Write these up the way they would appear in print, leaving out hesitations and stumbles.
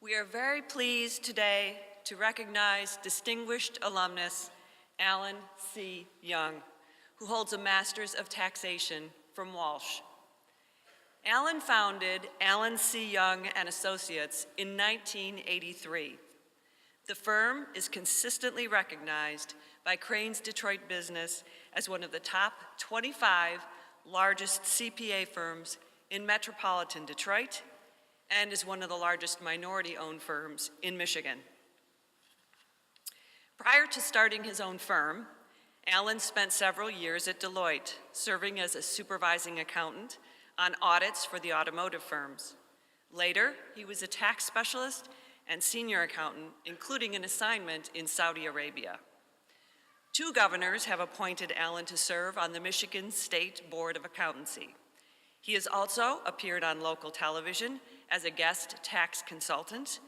We are very pleased today to recognize distinguished alumnus Alan C. Young, who holds a Master's of Taxation from Walsh. Alan founded Alan C. Young and Associates in 1983. The firm is consistently recognized by Crain's Detroit Business as one of the top 25 largest CPA firms in metropolitan Detroit and is one of the largest minority-owned firms in Michigan. Prior to starting his own firm, Alan spent several years at Deloitte, serving as a supervising accountant on audits for the automotive firms. Later, he was a tax specialist and senior accountant, including an assignment in Saudi Arabia. 2 governors have appointed Alan to serve on the Michigan State Board of Accountancy. He has also appeared on local television as a guest tax consultant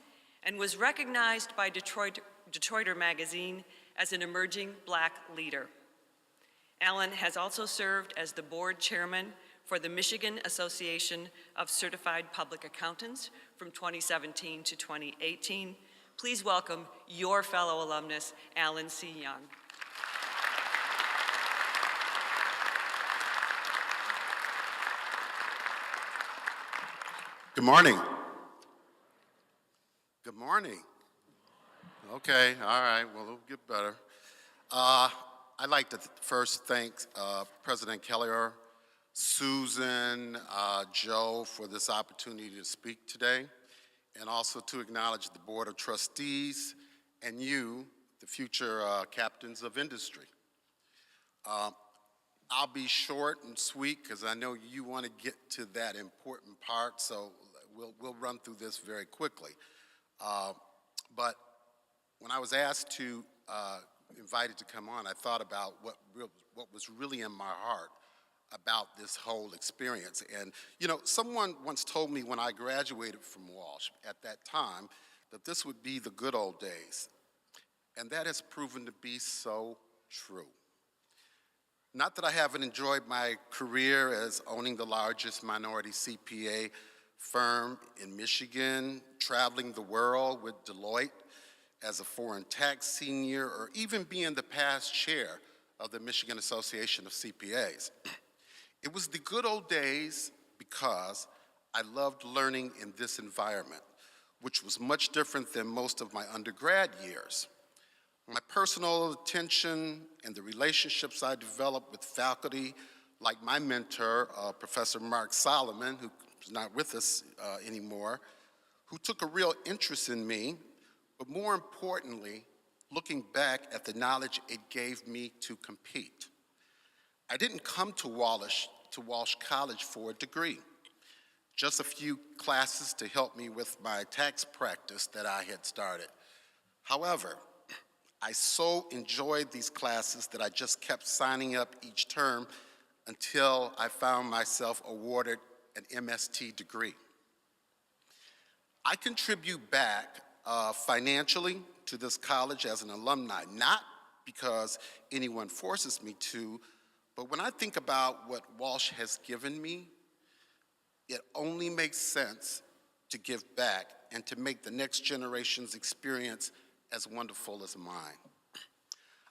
and was recognized by Detroiter magazine as an emerging Black leader. Alan has also served as the board chairman for the Michigan Association of Certified Public Accountants from 2017 to 2018. Please welcome your fellow alumnus, Alan C. Young. Good morning. Good morning. Okay, all right, well, it'll get better. I'd like to first thank President Keller, Susan, Joe for this opportunity to speak today, and also to acknowledge the Board of Trustees and you, the future captains of industry. I'll be short and sweet because I know you want to get to that important part, so we'll run through this very quickly. But when I was asked to, invited to come on, I thought about what was really in my heart about this whole experience. And you know, someone once told me when I graduated from Walsh at that time that this would be the good old days. And that has proven to be so true. Not that I haven't enjoyed my career as owning the largest minority CPA firm in Michigan, traveling the world with Deloitte as a foreign tax senior, or even being the past chair of the Michigan Association of CPAs. It was the good old days because I loved learning in this environment, which was much different than most of my undergrad years. My personal attention and the relationships I developed with faculty, like my mentor, Professor Mark Solomon, who's not with us anymore, who took a real interest in me, but more importantly, looking back at the knowledge it gave me to compete. I didn't come to Walsh College for a degree, just a few classes to help me with my tax practice that I had started. However, I so enjoyed these classes that I just kept signing up each term until I found myself awarded an MST degree. I contribute back financially to this college as an alumni, not because anyone forces me to, but when I think about what Walsh has given me, it only makes sense to give back and to make the next generation's experience as wonderful as mine.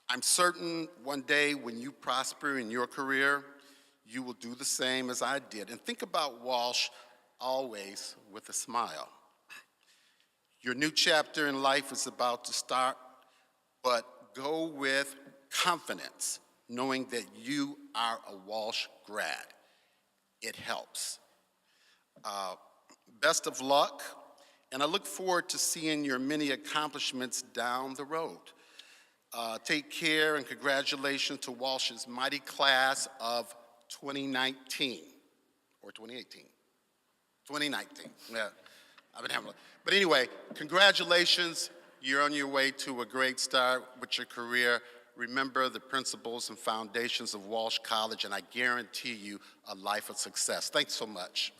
I'm certain one day when you prosper in your career, you will do the same as I did. And think about Walsh always with a smile. Your new chapter in life is about to start, but go with confidence, knowing that you are a Walsh grad. It helps. Best of luck. And I look forward to seeing your many accomplishments down the road. Take care and congratulations to Walsh's mighty class of 2019, or 2018. 2019, yeah, I've been having, but anyway, congratulations. You're on your way to a great start with your career. Remember the principles and foundations of Walsh College, and I guarantee you a life of success. Thanks so much.